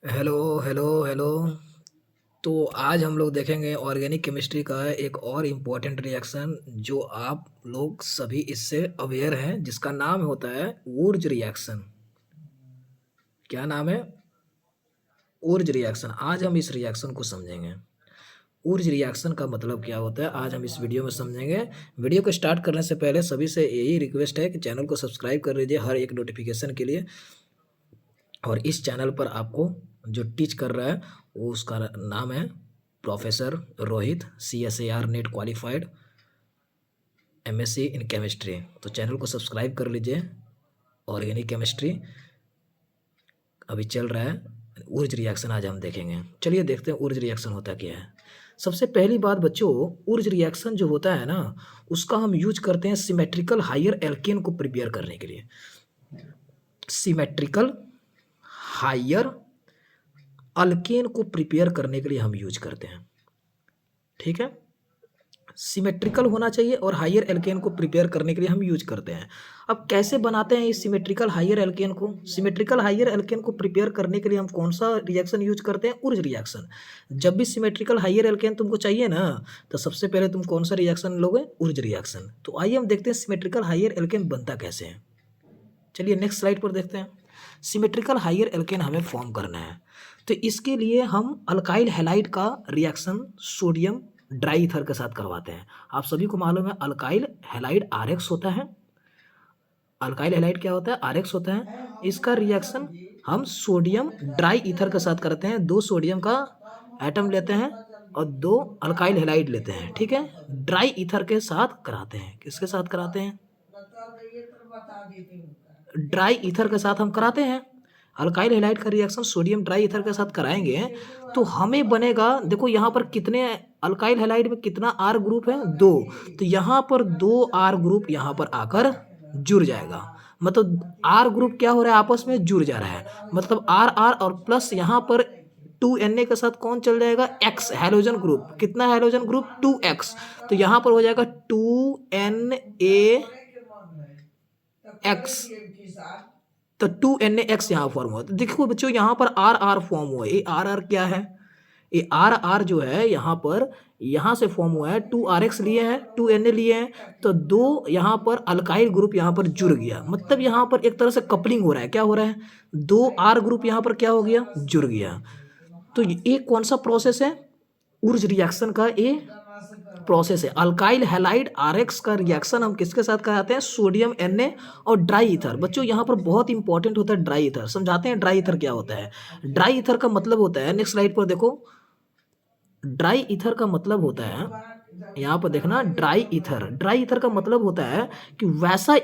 Hello hello hello. तो आज हम लोग देखेंगे ऑर्गेनिक केमिस्ट्री का एक और इम्पोर्टेंट रिएक्शन जो आप लोग सभी इससे अवेयर हैं, जिसका नाम होता है वुर्ज रिएक्शन। क्या नाम है? वुर्ज रिएक्शन। आज हम इस रिएक्शन को समझेंगे। वुर्ज रिएक्शन का मतलब क्या होता है आज हम इस वीडियो में समझेंगे। वीडियो को स्टार्ट करने से पहले सभी से यही रिक्वेस्ट है कि चैनल को सब्सक्राइब कर लीजिए हर एक नोटिफिकेशन के लिए। और इस चैनल पर आपको जो टीच कर रहा है वो उसका नाम है professor Rohit, CSAR net qualified, MSc in chemistry. तो चैनल को सब्सक्राइब कर लीजिए। ऑर्गेनिक केमिस्ट्री अभी चल रहा है। ऊर्ज रिएक्शन आज हम देखेंगे। चलिए देखते हैं ऊर्ज रिएक्शन होता क्या है। सबसे पहली बात बच्चों, ऊर्ज रिएक्शन जो होता है ना, उसका हम यूज करते हैं सिमेट्रिकल हायर एल्केन को प्रिपेयर करने के लिए। सिमेट्रिकल हायर अल्केन को प्रिपेयर करने के लिए हम यूज करते हैं। ठीक है, सिमेट्रिकल होना चाहिए और हायर एल्केन को प्रिपेयर करने के लिए हम यूज करते हैं। अब कैसे बनाते हैं इस सिमेट्रिकल हायर एल्केन को? सिमेट्रिकल हायर एल्केन को प्रिपेयर करने के लिए हम कौन सा रिएक्शन यूज करते हैं? Wurtz reaction. जब भी सिमेट्रिकल हायर एल्केन तुमको चाहिए ना, तो सबसे पहले तुम कौन सा रिएक्शन लोगे? Wurtz reaction. तो आइए हम देखते हैं सिमेट्रिकल हायर एल्केन बनता कैसे है। चलिए नेक्स्ट स्लाइड पर देखते हैं। सिमेट्रिकल हायर एल्केन हमें फॉर्म करना है, तो इसके लिए हम अल्काइल हैलाइड का रिएक्शन सोडियम ड्राई ईथर के साथ करवाते हैं। आप सभी को मालूम है अल्काइल हैलाइड RX होता है। अल्काइल हैलाइड क्या होता है? RX होता है। इसका रिएक्शन हम सोडियम ड्राई ईथर के साथ करते हैं। 2 सोडियम का एटम लेते हैं और 2 अल्काइल हैलाइड लेते हैं। ठीक है, ड्राई ईथर के साथ कराते हैं। किसके साथ कराते हैं? ड्राई ईथर के साथ हम कराते हैं। अल्काइल हैलाइड का रिएक्शन सोडियम ड्राई ईथर के साथ कराएंगे तो हमें बनेगा, देखो यहाँ पर कितने अल्काइल हैलाइड में कितना R ग्रुप है? 2। तो यहाँ पर 2 R ग्रुप यहाँ पर आकर जुड़ जाएगा। मतलब R ग्रुप क्या हो रहा है? आपस में जुड़ जा रहा है। मतलब R और प्लस यहाँ पर 2Na के साथ कौन चल जाएगा? X halogen group. कितना हैलोजन ग्रुप? 2X। तो यहाँ पर हो जाएगा 2NaX। तो 2NaX यहाँ फॉर्म हुआ। तो देखो बच्चों यहाँ पर RR फॉर्म हुआ है। ये RR क्या है? ये RR जो है यहाँ पर यहाँ से फॉर्म हुआ है। 2RX लिए हैं, 2Na लिए हैं, तो 2 यहाँ पर अल्काइल ग्रुप यहाँ पर जुड़ गया। मतलब यहाँ पर एक तरह से कपलिंग हो रहा है। क्या हो रहा है? 2 R ग्रुप यहाँ पर क्या हो गया? जुड़ गया। तो ये कौन सा प्रोसेस है? ऊर्ज रिएक्शन का ये प्रोसेस है। अल्काइल हैलाइड RX का रिएक्शन हम किसके साथ कराते हैं? सोडियम Na और ड्राई ईथर। बच्चों यहाँ पर बहुत इंपॉर्टेंट होता है ड्राई ईथर। समझाते हैं ड्राई ईथर क्या होता है। ड्राई ईथर का मतलब होता है, नेक्स्ट स्लाइड पर देखो, ड्राई ईथर का मतलब होता है, यहाँ पर देखना, ड्राई ईथर। ड्राई ईथर का मतलब होता है कि वैसा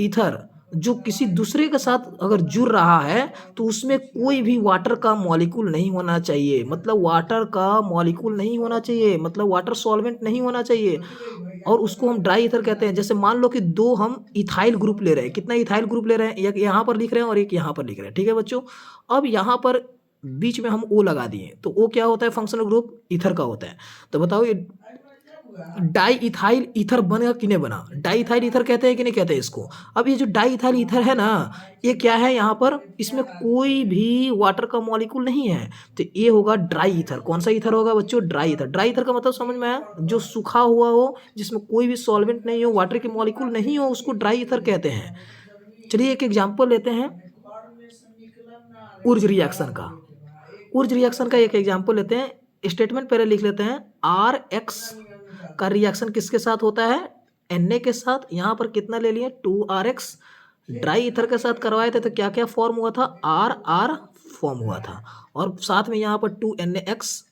ईथर जो किसी दूसरे के साथ अगर जुड़ रहा है तो उसमें कोई भी वाटर का मॉलिक्यूल नहीं होना चाहिए। मतलब वाटर का मॉलिक्यूल नहीं होना चाहिए, मतलब वाटर सॉल्वेंट नहीं होना चाहिए, और उसको हम ड्राई ईथर कहते हैं। जैसे मान लो कि 2 हम इथाइल ग्रुप ले रहे हैं। कितना इथाइल ग्रुप ले रहे हैं? एक यहाँ पर लिख रहे हैं और एक यहाँ पर लिख रहे हैं। ठीक है बच्चों, अब यहाँ पर बीच में हम O लगा दिए तो O क्या होता है? फंक्शनल ग्रुप ईथर का होता है। तो बताओ ये डाई इथाइल ईथर बनेगा कि नहीं बना? डाई इथाइल ईथर कहते हैं कि नहीं कहते हैं इसको? अब ये जो डाई इथाइल ईथर है ना, ये क्या है? यहाँ पर इसमें कोई भी वाटर का मॉलिक्यूल नहीं है, तो ये होगा ड्राई ईथर। कौन सा ईथर होगा बच्चों? Dry ether. ड्राई ईथर का मतलब समझ में आया? जो सूखा हुआ हो, जिसमें कोई भी सॉल्वेंट नहीं हो, वाटर के मॉलिक्यूल नहीं हो, उसको ड्राई ईथर कहते हैं। चलिए एक एग्जाम्पल लेते हैं ऊर्ज रिएक्शन का। ऊर्ज रिएक्शन का एक एग्जाम्पल लेते हैं। स्टेटमेंट पहले लिख लेते हैं। RX का रिएक्शन किसके साथ होता है? Na के साथ। यहाँ पर कितना ले लिए? 2RX। ड्राई ईथर के साथ करवाए थे तो क्या क्या फॉर्म हुआ था? RR फॉर्म हुआ था, और साथ में यहाँ पर 2NaX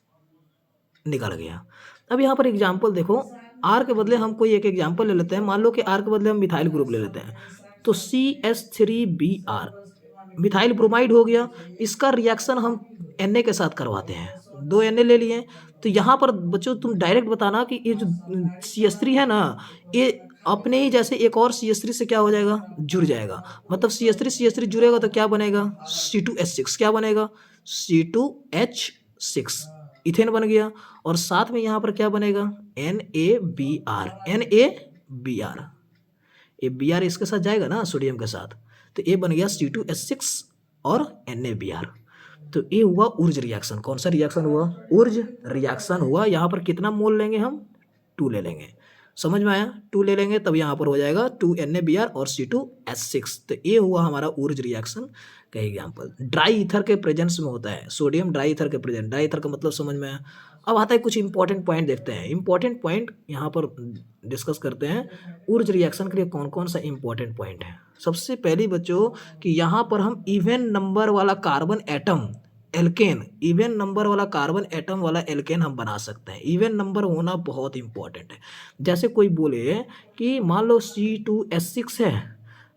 निकल गया। अब यहाँ पर एग्जाम्पल देखो, R के बदले हम कोई एक एग्जाम्पल ले लेते हैं। मान लो कि R के बदले हम मिथाइल ग्रुप ले लेते हैं, तो CH3Br मिथाइल ब्रोमाइड हो गया। इसका रिएक्शन हम Na के साथ करवाते हैं। 2 Na ले लिए। तो यहाँ पर बच्चों तुम डायरेक्ट बताना कि ये जो CH3 है ना, ये अपने ही जैसे एक और CH3 से क्या हो जाएगा? जुड़ जाएगा। मतलब CH3 जुड़ेगा तो क्या बनेगा? C2H6। क्या बनेगा? C2H6 इथेन बन गया। और साथ में यहाँ पर क्या बनेगा? NaBr। ये Br इसके साथ जाएगा ना सोडियम के साथ, तो ये बन गया C2H6 और NaBr। तो ये हुआ ऊर्ज रिएक्शन। कौन सा रिएक्शन हुआ? ऊर्ज रिएक्शन हुआ। यहाँ पर कितना मोल लेंगे हम? 2 ले लेंगे। समझ में आया? 2 ले लेंगे तब यहाँ पर हो जाएगा 2 NaBr और C2H6। तो ये हुआ हमारा ऊर्ज रिएक्शन का एग्जाम्पल। ड्राई ईथर के प्रेजेंस में होता है, सोडियम ड्राई ईथर के प्रेजेंस। ड्राई ईथर का मतलब समझ में आया? अब आता है कुछ इंपॉर्टेंट पॉइंट देखते हैं। इंपॉर्टेंट पॉइंट यहाँ पर डिस्कस करते हैं। ऊर्ज रिएक्शन के लिए कौन कौन सा इंपॉर्टेंट पॉइंट है? सबसे पहली बच्चों कि यहाँ पर हम इवन नंबर वाला carbon atom alkane, even number वाला कार्बन एटम वाला एल्केन हम बना सकते हैं। इवन नंबर होना बहुत इंपॉर्टेंट है। जैसे कोई बोले कि मान लो C2H6 है,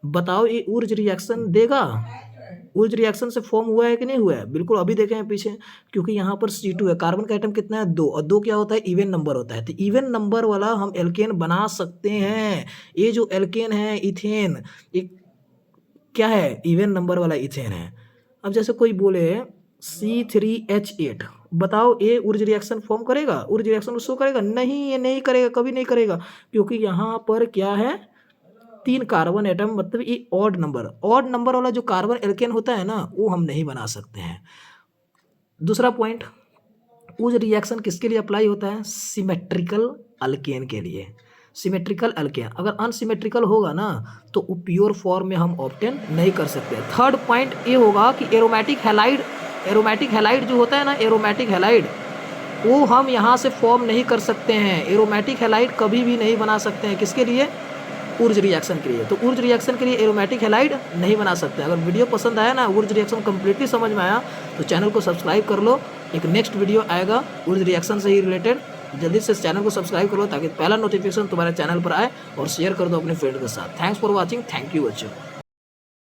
बताओ ये ऊर्ज रिएक्शन देगा? ऊर्ज रिएक्शन से फॉर्म हुआ है कि नहीं हुआ है? बिल्कुल। अभी देखें पीछे, क्योंकि यहाँ पर C2 है, कार्बन का एटम कितना है? 2, और 2 क्या होता है? इवन नंबर होता है। तो इवन नंबर वाला हम एल्केन बना सकते हैं। ये जो एल्केन है इथेन, ये क्या है? इवन नंबर वाला इथेन है। अब जैसे कोई बोले C3H8, बताओ ये ऊर्ज रिएक्शन फॉर्म करेगा? ऊर्ज रिएक्शन शो करेगा? नहीं, ये नहीं करेगा, कभी नहीं करेगा, क्योंकि यहाँ पर क्या है? 3 कार्बन एटम, मतलब ये ऑड नंबर वाला जो कार्बन एल्केन होता है ना, वो हम नहीं बना सकते हैं। दूसरा पॉइंट, ऊर्ज रिएक्शन किसके लिए अप्लाई होता है? सिमेट्रिकल अल्केन के लिए। सिमेट्रिकल अल्केन अगर अनसिमेट्रिकल होगा ना तो वो प्योर फॉर्म में हम ऑब्टेन नहीं कर सकते। थर्ड पॉइंट ये होगा कि एरोमेटिक हैलाइड जो होता है ना, एरोमेटिक हैलाइड, वो हम यहाँ से फॉर्म नहीं कर सकते हैं। एरोमेटिक हैलाइड कभी भी नहीं बना सकते हैं। किसके लिए? ऊर्ज रिएक्शन के लिए। तो ऊर्ज रिएक्शन के लिए एरोमेटिक हैलाइड नहीं बना सकते। अगर वीडियो पसंद आया ना, ऊर्ज रिएक्शन कंप्लीटली समझ में आया, तो चैनल को सब्सक्राइब कर लो। एक नेक्स्ट वीडियो आएगा ऊर्ज रिएक्शन से ही रिलेटेड। जल्दी से चैनल को सब्सक्राइब करो ताकि पहला नोटिफिकेशन तुम्हारे चैनल पर आए, और शेयर कर दो अपने फ्रेंड के साथ। Thanks for watching. Thank you बच्चों।